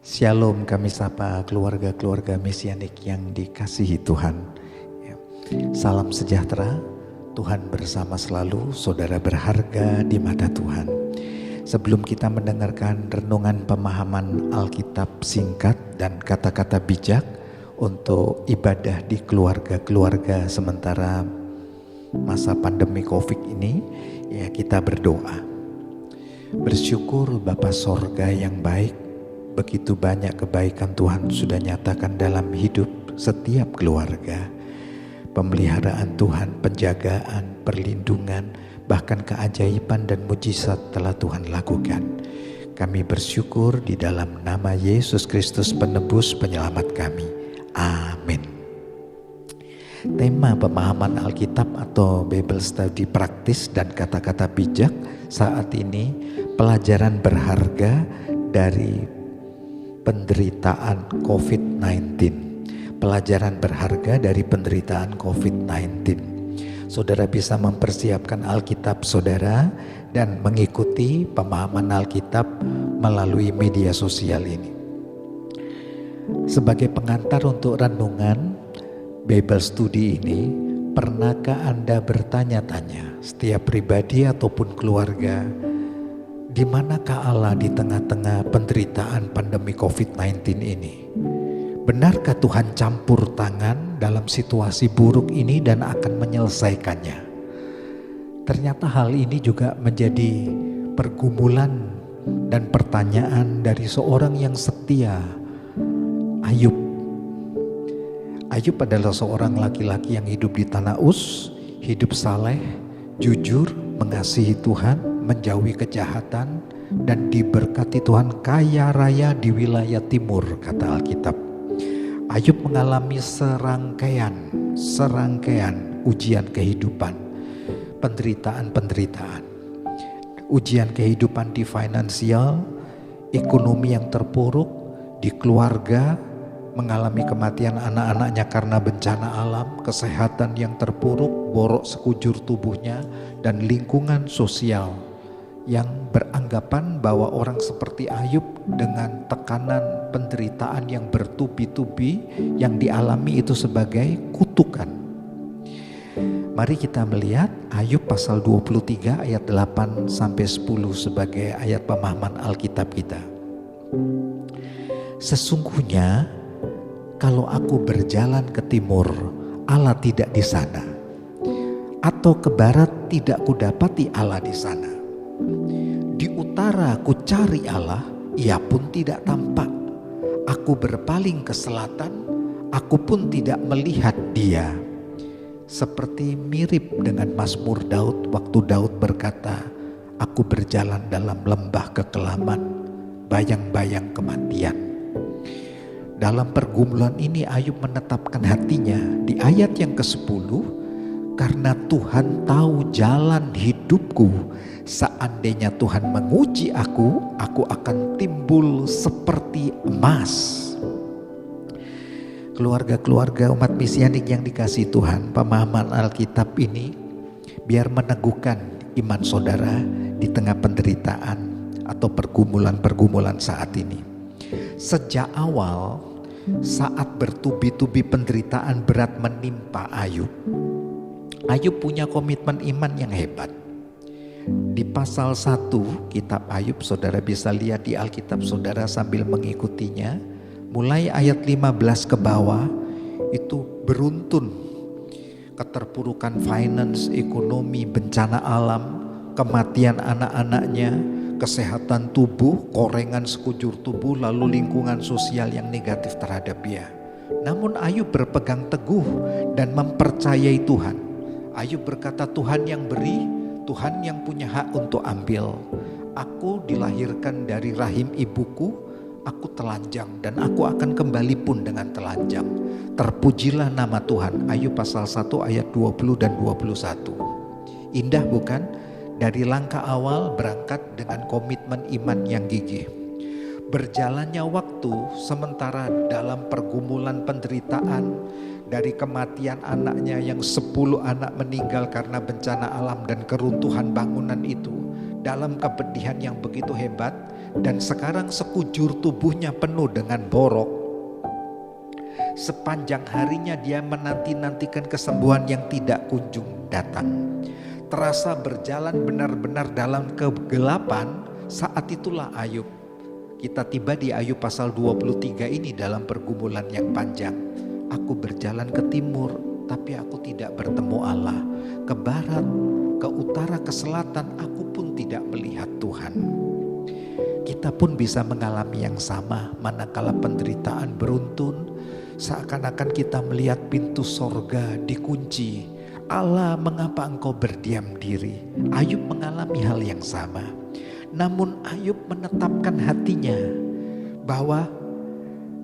Shalom, kami sapa keluarga-keluarga mesianik yang dikasihi Tuhan. Salam sejahtera, Tuhan bersama selalu, saudara berharga di mata Tuhan. Sebelum kita mendengarkan renungan pemahaman Alkitab singkat dan kata-kata bijak untuk ibadah di keluarga-keluarga sementara masa pandemi COVID ini, ya kita berdoa. Bersyukur Bapa Sorga yang baik, begitu banyak kebaikan Tuhan sudah nyatakan dalam hidup setiap keluarga. Pemeliharaan Tuhan, penjagaan, perlindungan, bahkan keajaiban dan mujizat telah Tuhan lakukan. Kami bersyukur di dalam nama Yesus Kristus penebus penyelamat kami. Amin. Tema pemahaman Alkitab atau Bible Study praktis dan kata-kata bijak saat ini, pelajaran berharga dari penderitaan COVID-19. Pelajaran berharga dari penderitaan COVID-19. Saudara bisa mempersiapkan Alkitab saudara dan mengikuti pemahaman Alkitab melalui media sosial ini. Sebagai pengantar untuk renungan Bible Study ini, pernahkah Anda bertanya-tanya, setiap pribadi ataupun keluarga, di manakah Allah di tengah-tengah penderitaan pandemi COVID-19 ini? Benarkah Tuhan campur tangan dalam situasi buruk ini dan akan menyelesaikannya? Ternyata hal ini juga menjadi pergumulan dan pertanyaan dari seorang yang setia, Ayub. Ayub adalah seorang laki-laki yang hidup di tanah Uz, hidup saleh, jujur, mengasihi Tuhan, menjauhi kejahatan, dan diberkati Tuhan kaya raya di wilayah timur, kata Alkitab. Ayub mengalami serangkaian ujian kehidupan, penderitaan. Ujian kehidupan di finansial, ekonomi yang terpuruk, di keluarga, mengalami kematian anak-anaknya karena bencana alam, kesehatan yang terpuruk, borok sekujur tubuhnya, dan lingkungan sosial yang beranggapan bahwa orang seperti Ayub dengan tekanan penderitaan yang bertubi-tubi yang dialami itu sebagai kutukan. Mari kita melihat Ayub pasal 23 ayat 8 sampai 10 sebagai ayat pemahaman Alkitab kita. Sesungguhnya kalau aku berjalan ke timur, Allah tidak di sana, atau ke barat tidak kudapati Allah di sana. Di utara ku cari Allah, ia pun tidak tampak. Aku berpaling ke selatan, aku pun tidak melihat dia. Seperti mirip dengan Mazmur Daud waktu Daud berkata, aku berjalan dalam lembah kekelaman, bayang-bayang kematian. Dalam pergumulan ini Ayub menetapkan hatinya di ayat yang ke-10, karena Tuhan tahu jalan hidupku, seandainya Tuhan menguji aku akan timbul seperti emas. Keluarga-keluarga umat mesianik yang dikasihi Tuhan, pemahaman Alkitab ini biar meneguhkan iman saudara di tengah penderitaan atau pergumulan-pergumulan saat ini. Sejak awal, saat bertubi-tubi penderitaan berat menimpa Ayub punya komitmen iman yang hebat. Di pasal 1 kitab Ayub, saudara bisa lihat di Alkitab saudara sambil mengikutinya, mulai ayat 15 ke bawah itu beruntun keterpurukan finance, ekonomi, bencana alam, kematian anak-anaknya, kesehatan tubuh, korengan sekujur tubuh, lalu lingkungan sosial yang negatif terhadap dia. Namun Ayub berpegang teguh dan mempercayai Tuhan. Ayub berkata, Tuhan yang beri, Tuhan yang punya hak untuk ambil. Aku dilahirkan dari rahim ibuku, aku telanjang dan aku akan kembali pun dengan telanjang. Terpujilah nama Tuhan. Ayub pasal 1 ayat 20 dan 21. Indah bukan? Dari langkah awal berangkat dengan komitmen iman yang gigih. Berjalannya waktu sementara dalam pergumulan penderitaan, dari kematian anaknya yang 10 anak meninggal karena bencana alam dan keruntuhan bangunan itu, dalam kepedihan yang begitu hebat, dan sekarang sekujur tubuhnya penuh dengan borok. Sepanjang harinya dia menanti-nantikan kesembuhan yang tidak kunjung datang. Terasa berjalan benar-benar dalam kegelapan. Saat itulah Ayub. Kita tiba di Ayub pasal 23 ini dalam pergumulan yang panjang. Aku berjalan ke timur, tapi aku tidak bertemu Allah. Ke barat, ke utara, ke selatan, aku pun tidak melihat Tuhan. Kita pun bisa mengalami yang sama manakala penderitaan beruntun. Seakan-akan kita melihat pintu sorga dikunci. Allah, mengapa engkau berdiam diri? Ayub mengalami hal yang sama. Namun Ayub menetapkan hatinya bahwa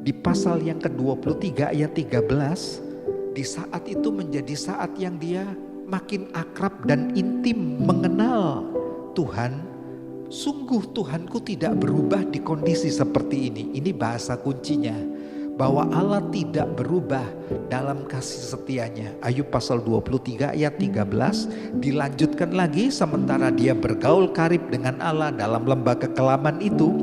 di pasal yang ke-23 ayat 13, di saat itu menjadi saat yang dia makin akrab dan intim mengenal Tuhan. Sungguh Tuhanku tidak berubah di kondisi seperti ini. Ini bahasa kuncinya, bahwa Allah tidak berubah dalam kasih setianya. Ayub pasal 23 ayat 13 dilanjutkan lagi, sementara dia bergaul karib dengan Allah dalam lembah kekelaman itu,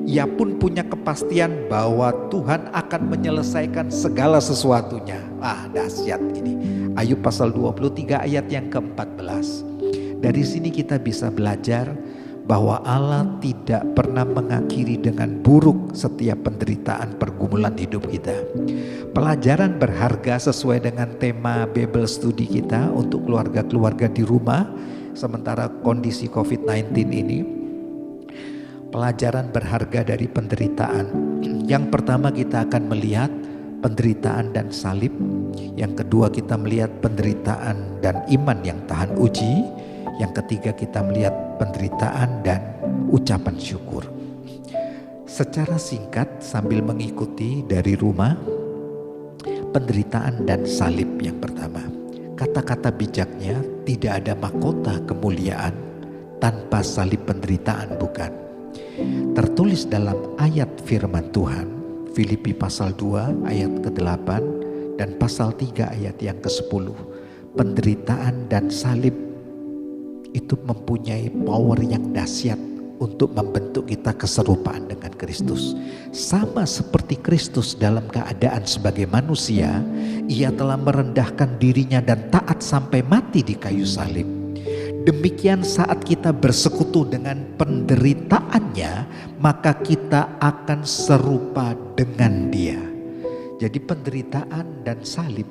ia pun punya kepastian bahwa Tuhan akan menyelesaikan segala sesuatunya. Dahsyat ini. Ayub pasal 23 ayat yang ke-14. Dari sini kita bisa belajar bahwa Allah tidak pernah mengakhiri dengan buruk setiap penderitaan pergumulan hidup kita. Pelajaran berharga sesuai dengan tema Bible Study kita untuk keluarga-keluarga di rumah sementara kondisi COVID-19 ini. Pelajaran berharga dari penderitaan. Yang pertama kita akan melihat penderitaan dan salib. Yang kedua kita melihat penderitaan dan iman yang tahan uji. Yang ketiga kita melihat penderitaan dan ucapan syukur. Secara singkat sambil mengikuti dari rumah, penderitaan dan salib yang pertama. Kata-kata bijaknya, tidak ada mahkota kemuliaan tanpa salib penderitaan, bukan. Tertulis dalam ayat firman Tuhan, Filipi pasal 2 ayat ke-8 dan pasal 3 ayat yang ke-10. Penderitaan dan salib itu mempunyai power yang dahsyat untuk membentuk kita keserupaan dengan Kristus. Sama seperti Kristus dalam keadaan sebagai manusia, ia telah merendahkan dirinya dan taat sampai mati di kayu salib. Demikian saat kita bersekutu dengan penderitaannya, maka kita akan serupa dengan dia. Jadi penderitaan dan salib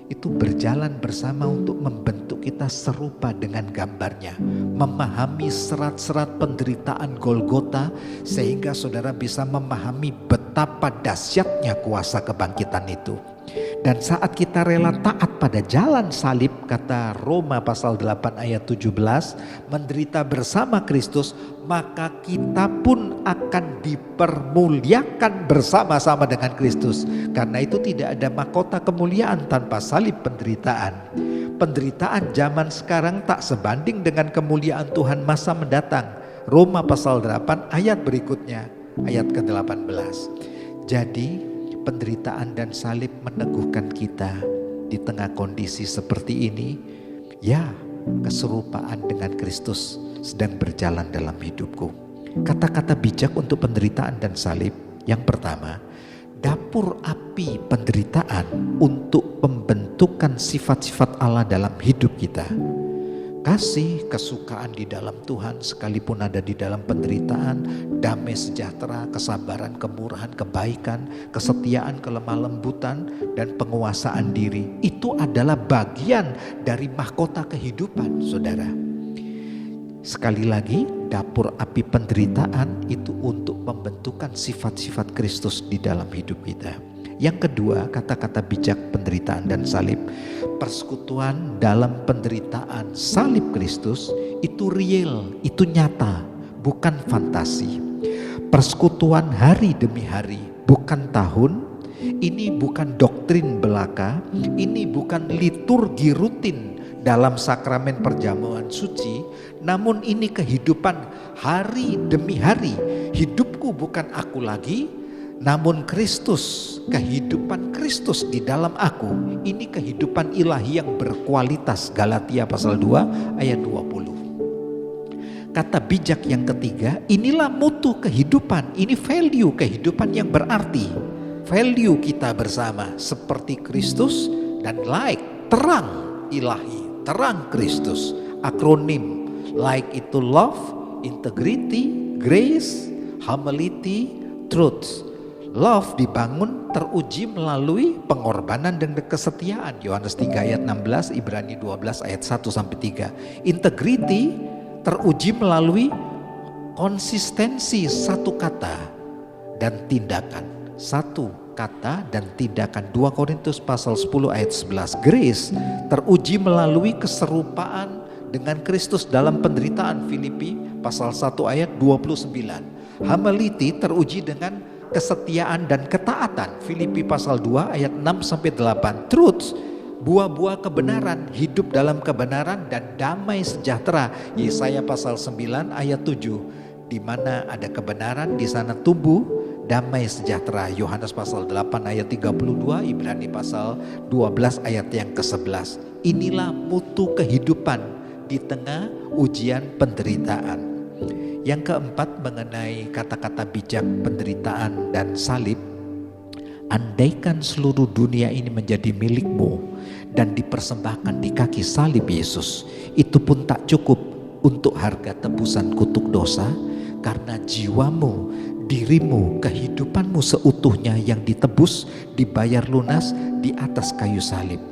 itu berjalan bersama untuk membentuk kita serupa dengan gambarnya. Memahami serat-serat penderitaan Golgota sehingga saudara bisa memahami betapa dahsyatnya kuasa kebangkitan itu. Dan saat kita rela taat pada jalan salib, kata Roma pasal 8 ayat 17, menderita bersama Kristus, maka kita pun akan dipermuliakan bersama-sama dengan Kristus. Karena itu tidak ada mahkota kemuliaan tanpa salib penderitaan. Penderitaan zaman sekarang tak sebanding dengan kemuliaan Tuhan masa mendatang. Roma pasal 8 ayat berikutnya, ayat ke-18. Jadi penderitaan dan salib meneguhkan kita di tengah kondisi seperti ini. Ya, keserupaan dengan Kristus sedang berjalan dalam hidupku. Kata-kata bijak untuk penderitaan dan salib. Yang pertama, dapur api penderitaan untuk pembentukan sifat-sifat Allah dalam hidup kita. Kasih, kesukaan di dalam Tuhan sekalipun ada di dalam penderitaan, damai sejahtera, kesabaran, kemurahan, kebaikan, kesetiaan, kelemah lembutan, dan penguasaan diri. Itu adalah bagian dari mahkota kehidupan, saudara. Sekali lagi, dapur api penderitaan itu untuk pembentukan sifat-sifat Kristus di dalam hidup kita. Yang kedua, kata-kata bijak penderitaan dan salib. Persekutuan dalam penderitaan salib Kristus itu real, itu nyata, bukan fantasi. Persekutuan hari demi hari, bukan tahun. Ini bukan doktrin belaka, ini bukan liturgi rutin dalam sakramen perjamuan suci, namun ini kehidupan hari demi hari. Hidupku bukan aku lagi, namun Kristus, kehidupan Kristus di dalam aku. Ini kehidupan ilahi yang berkualitas. Galatia pasal 2 ayat 20. Kata bijak yang ketiga, inilah mutu kehidupan, ini value kehidupan yang berarti. Value kita bersama seperti Kristus dan like, terang ilahi, terang Kristus. Akronim like itu love, integrity, grace, humility, truth. Love dibangun teruji melalui pengorbanan dan kesetiaan. Yohanes 3 ayat 16, Ibrani 12 ayat 1-3. Integrity teruji melalui konsistensi satu kata dan tindakan. Satu kata dan tindakan. 2 Korintus pasal 10 ayat 11. Grace teruji melalui keserupaan dengan Kristus dalam penderitaan. Filipi pasal 1 ayat 29. Humility teruji dengan kesetiaan dan ketaatan. Filipi pasal 2 ayat 6-8. Truth, buah-buah kebenaran, hidup dalam kebenaran dan damai sejahtera. Yesaya pasal 9 ayat 7. Di mana ada kebenaran, di sana tumbuh damai sejahtera. Yohanes pasal 8 ayat 32, Ibrani pasal 12 ayat yang ke-11. Inilah mutu kehidupan di tengah ujian penderitaan. Yang keempat mengenai kata-kata bijak, penderitaan dan salib. Andaikan seluruh dunia ini menjadi milikmu dan dipersembahkan di kaki salib Yesus, itu pun tak cukup untuk harga tebusan kutuk dosa, karena jiwamu, dirimu, kehidupanmu seutuhnya yang ditebus, dibayar lunas di atas kayu salib.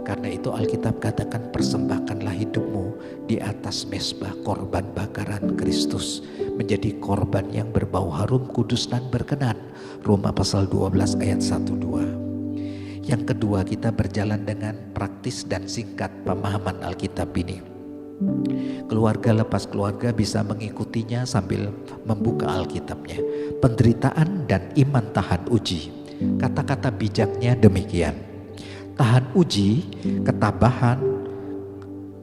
Karena itu Alkitab katakan, persembahkanlah hidupmu di atas mezbah korban bakaran Kristus, menjadi korban yang berbau harum, kudus dan berkenan. Roma pasal 12 ayat 1-2. Yang kedua, kita berjalan dengan praktis dan singkat pemahaman Alkitab ini. Keluarga lepas keluarga bisa mengikutinya sambil membuka Alkitabnya. Penderitaan dan iman tahan uji. Kata-kata bijaknya demikian. Tahan uji, ketabahan,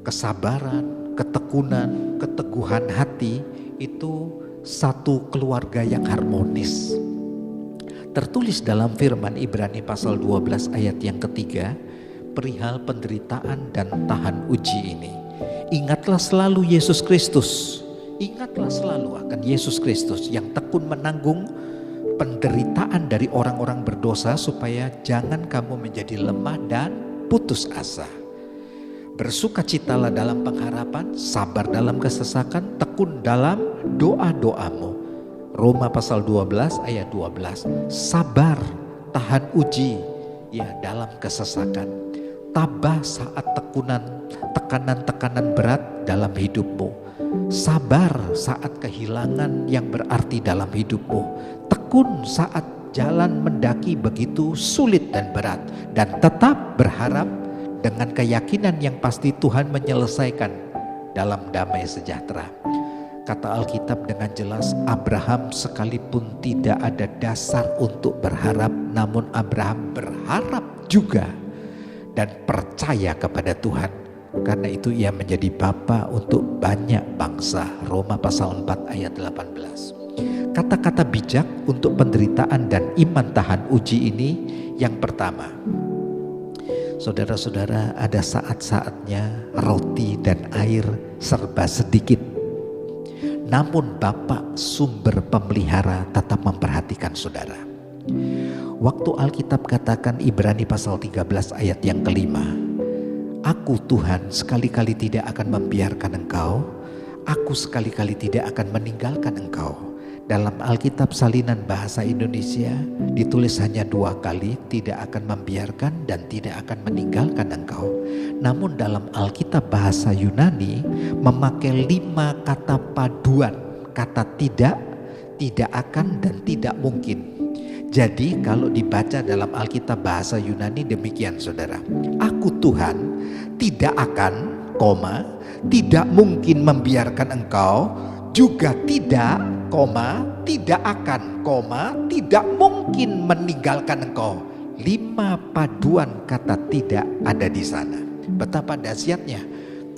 kesabaran, ketekunan, keteguhan hati, itu satu keluarga yang harmonis. Tertulis dalam firman Ibrani pasal 12 ayat yang ketiga, perihal penderitaan dan tahan uji ini. Ingatlah selalu Yesus Kristus. Ingatlah selalu akan Yesus Kristus yang tekun menanggung penderitaan dari orang-orang berdosa, supaya jangan kamu menjadi lemah dan putus asa. Bersukacitalah dalam pengharapan, sabar dalam kesesakan, tekun dalam doa-doamu. Roma pasal 12 ayat 12. Sabar, tahan uji ya dalam kesesakan. Tabah saat tekanan-tekanan berat dalam hidupmu. Sabar saat kehilangan yang berarti dalam hidupmu. Tekun saat jalan mendaki begitu sulit dan berat, dan tetap berharap dengan keyakinan yang pasti Tuhan menyelesaikan dalam damai sejahtera. Kata Alkitab dengan jelas, Abraham sekalipun tidak ada dasar untuk berharap, namun Abraham berharap juga dan percaya kepada Tuhan. Karena itu ia menjadi bapa untuk banyak bangsa. Roma pasal 4 ayat 18. Kata-kata bijak untuk penderitaan dan iman tahan uji ini, yang pertama, saudara-saudara, ada saat-saatnya roti dan air serba sedikit, namun Bapa sumber pemelihara tetap memperhatikan saudara. Waktu Alkitab katakan Ibrani pasal 13 ayat yang kelima, Aku Tuhan sekali-kali tidak akan membiarkan engkau, Aku sekali-kali tidak akan meninggalkan engkau. Dalam Alkitab salinan bahasa Indonesia ditulis hanya 2 kali, tidak akan membiarkan dan tidak akan meninggalkan engkau. Namun dalam Alkitab bahasa Yunani memakai 5 kata paduan, kata tidak, tidak akan dan tidak mungkin. Jadi kalau dibaca dalam Alkitab bahasa Yunani demikian saudara. Aku Tuhan tidak akan, tidak mungkin membiarkan engkau, juga tidak, tidak akan, tidak mungkin meninggalkan engkau. 5 paduan kata tidak ada di sana. Betapa dahsyatnya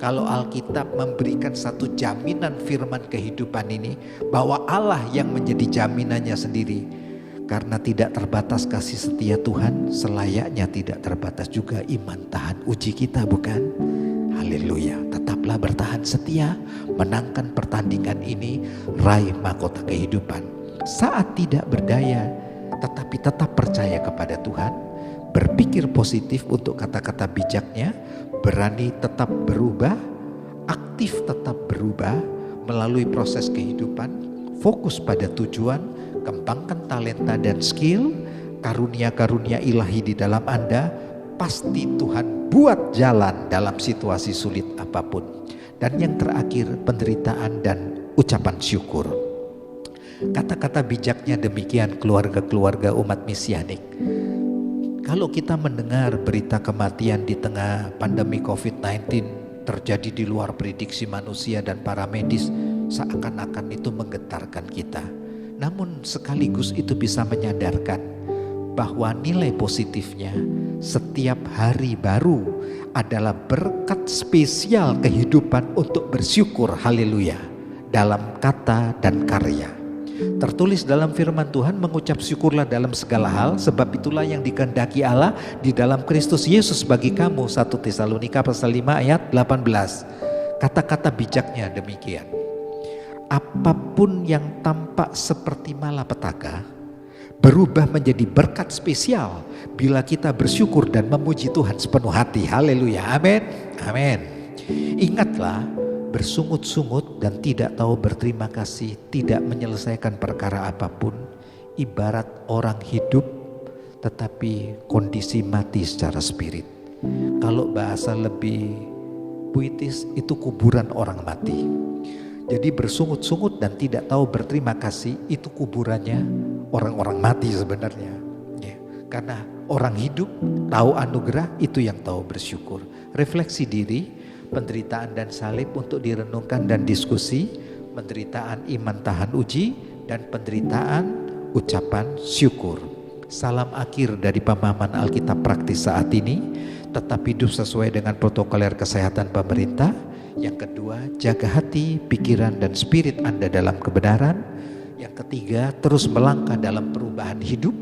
kalau Alkitab memberikan satu jaminan firman kehidupan ini, bahwa Allah yang menjadi jaminannya sendiri. Karena tidak terbatas kasih setia Tuhan, selayaknya tidak terbatas juga iman tahan uji kita, bukan? Haleluya. Tetap tetaplah bertahan setia, menangkan pertandingan ini, raih mahkota kehidupan. Saat tidak berdaya, tetapi tetap percaya kepada Tuhan, berpikir positif untuk kata-kata bijaknya, berani tetap berubah, aktif tetap berubah melalui proses kehidupan, fokus pada tujuan, kembangkan talenta dan skill, karunia-karunia ilahi di dalam Anda, pasti Tuhan buat jalan dalam situasi sulit apapun. Dan yang terakhir, penderitaan dan ucapan syukur. Kata-kata bijaknya demikian, keluarga-keluarga umat mesianik. Kalau kita mendengar berita kematian di tengah pandemi COVID-19 terjadi di luar prediksi manusia dan para medis, seakan-akan itu menggetarkan kita. Namun sekaligus itu bisa menyadarkan bahwa nilai positifnya, setiap hari baru adalah berkat spesial kehidupan untuk bersyukur, haleluya, dalam kata dan karya. Tertulis dalam firman Tuhan, mengucap syukurlah dalam segala hal, sebab itulah yang dikehendaki Allah di dalam Kristus Yesus bagi kamu. 1 Tesalonika pasal 5 ayat 18. Kata-kata bijaknya demikian. Apapun yang tampak seperti malapetaka berubah menjadi berkat spesial bila kita bersyukur dan memuji Tuhan sepenuh hati. Haleluya, amin, amin. Ingatlah, bersungut-sungut dan tidak tahu berterima kasih tidak menyelesaikan perkara apapun, ibarat orang hidup tetapi kondisi mati secara spirit. Kalau bahasa lebih puitis, itu kuburan orang mati. Jadi bersungut-sungut dan tidak tahu berterima kasih, itu kuburannya orang-orang mati sebenarnya. Ya, karena orang hidup tahu anugerah, itu yang tahu bersyukur. Refleksi diri, penderitaan dan salib untuk direnungkan dan diskusi, penderitaan iman tahan uji, dan penderitaan ucapan syukur. Salam akhir dari pemahaman Alkitab praktis saat ini, tetap hidup sesuai dengan protokoler kesehatan pemerintah. Yang kedua, jaga hati, pikiran dan spirit Anda dalam kebenaran. Yang ketiga, terus melangkah dalam perubahan hidup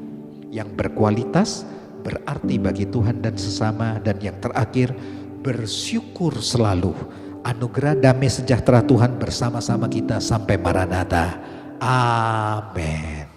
yang berkualitas, berarti bagi Tuhan dan sesama. Dan yang terakhir, bersyukur selalu. Anugerah damai sejahtera Tuhan bersama-sama kita sampai Maranatha. Amin.